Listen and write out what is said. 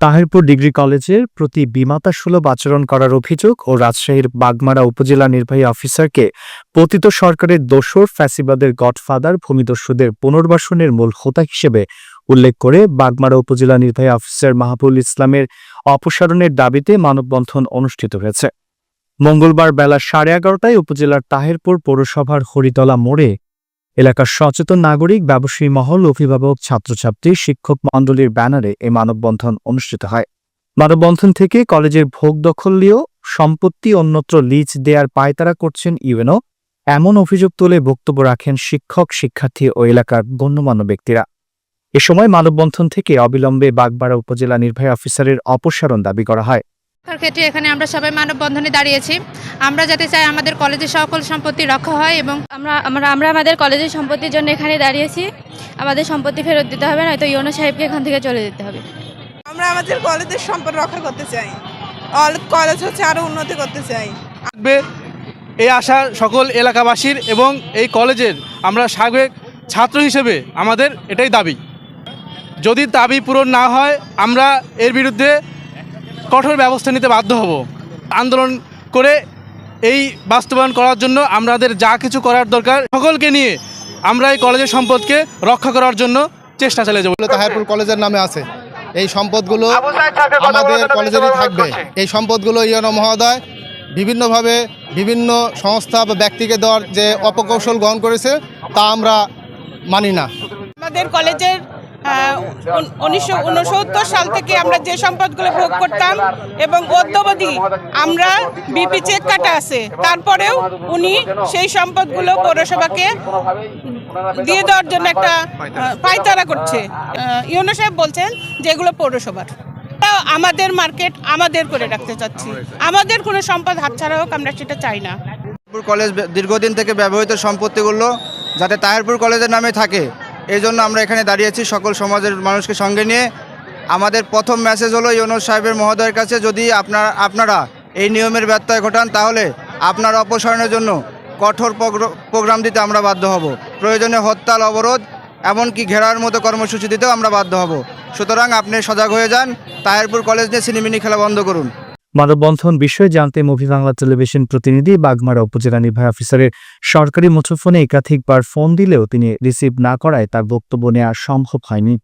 Tahirpur degree কলেজের প্রতি বিমাতাসুলভ আচরণ করার অভিযোগ ও রাজশাহীর বাগমারা উপজেলা নির্বাহী অফিসারকে পতিত সরকারের দোসর ফ্যাসিবাদের গডফাদার ভূমিদস্যুদের পুনর্বাসনের মূল হোতা হিসেবে উল্লেখ করে বাগমারা উপজেলা নির্বাহী অফিসার মাহবুল ইসলামের অপসারণের দাবিতে মানববন্ধন অনুষ্ঠিত হয়েছে। মঙ্গলবার বেলা 11:30টায় উপজেলার তাহিরপুর পৌরসভার হরিতলা মোড়ে এলাকার সচেতন নাগরিক, ব্যবসায়ী মহল, অভিভাবক, ছাত্রছাত্রী, শিক্ষক মণ্ডলীর ব্যানারে এই মানববন্ধন অনুষ্ঠিত হয়। মানববন্ধন থেকে কলেজের ভোগ দখলীয় সম্পত্তি অন্যত্র লিজ দেয়ার পায়তারা করছেন ইউএনও এমন অভিযোগ তুলে বক্তব্য রাখেন শিক্ষক, শিক্ষার্থী ও এলাকার গণ্যমান্য ব্যক্তিরা। এ সময় মানববন্ধন থেকে অবিলম্বে বাগমারা উপজেলা নির্বাহী অফিসারের অপসারণ দাবি করা হয়। ক্ষেত্রে এখানে আমরা সবাই মানববন্ধনে দাঁড়িয়েছি। আমরা যাতে চাই আমাদের কলেজের সকল সম্পত্তি রক্ষা হয় এবং আমরা আমাদের কলেজের সম্পত্তির জন্য এখানে দাঁড়িয়েছি। আমাদের সম্পত্তি ফেরত দিতে হবে, নয়তো ইউনো সাহেবকে এখান থেকে চলে যেতে হবে। আমরা আমাদের কলেজের সম্পদ রক্ষা করতে চাই, কলেজ হচ্ছে আরো উন্নতি করতে চাই। এই আশা সকল এলাকাবাসীর এবং এই কলেজের আমরা সাবেক ছাত্র হিসেবে আমাদের এটাই দাবি। যদি দাবি পূরণ না হয় আমরা এর বিরুদ্ধে কঠোর ব্যবস্থা নিতে বাধ্য হব। আন্দোলন করে এই বাস্তবায়ন করার জন্য আমাদের যা কিছু করার দরকার সকলকে নিয়ে আমরা এই কলেজের সম্পদকে রক্ষা করার জন্য চেষ্টা চালিয়ে যাব। তাহিরপুর কলেজের নামে আছে, এই সম্পদগুলো আমাদের কলেজেরই থাকবে। এই সম্পদগুলো ইউনো মহোদয় বিভিন্নভাবে বিভিন্ন সংস্থা বা ব্যক্তিকে দেওয়ার যে অপকৌশল গ্রহণ করেছে তা আমরা মানি না। আমাদের কলেজের 1969 সাল থেকে আমরা যে সম্পদগুলো ভোগ করতাম এবং অদ্যাবধি আমরা বিপি চেক কাটা আছে, তারপরেও উনি সেই সম্পদগুলো পৌরসভাকে দিয়ে দেওয়ার জন্য একটা পায়তারা করছে। ইউনো সাহেব বলছেন যে এগুলো পৌরসভার, আমাদের মার্কেট আমাদের করে রাখতে চাচ্ছি। আমাদের কোনো সম্পদ হাতছাড়া হোক, আমরা সেটা চাই না। কলেজ দীর্ঘদিন থেকে ব্যবহৃত সম্পত্তিগুলো যাতে তাহিরপুর কলেজের নামে থাকে, এই জন্য আমরা এখানে দাঁড়িয়েছি সকল সমাজের মানুষকে সঙ্গে নিয়ে। আমাদের প্রথম মেসেজ হলো ইউনুস সাহেবের মহোদয়ের কাছে, যদি আপনারা এই নিয়মের ব্যত্যয় ঘটান তাহলে আপনার অপসারণের জন্য কঠোর প্রোগ্রাম দিতে আমরা বাধ্য হব। প্রয়োজনে হরতাল, অবরোধ, এমনকি ঘেরার মতো কর্মসূচি দিতেও আমরা বাধ্য হব। সুতরাং আপনি সজাগ হয়ে যান, তাহিরপুর কলেজ নিয়ে সিনেমিনি খেলা বন্ধ করুন। মানববন্ধন বিষয়ে জানতে মুভি বাংলা টেলিভিশন প্রতিনিধি বাগমারা উপজেলা নির্বাহী অফিসারের সরকারি মুঠোফোনে একাধিকবার ফোন দিলেও তিনি রিসিভ না করায় তার বক্তব্য নেওয়া সম্ভব হয়নি।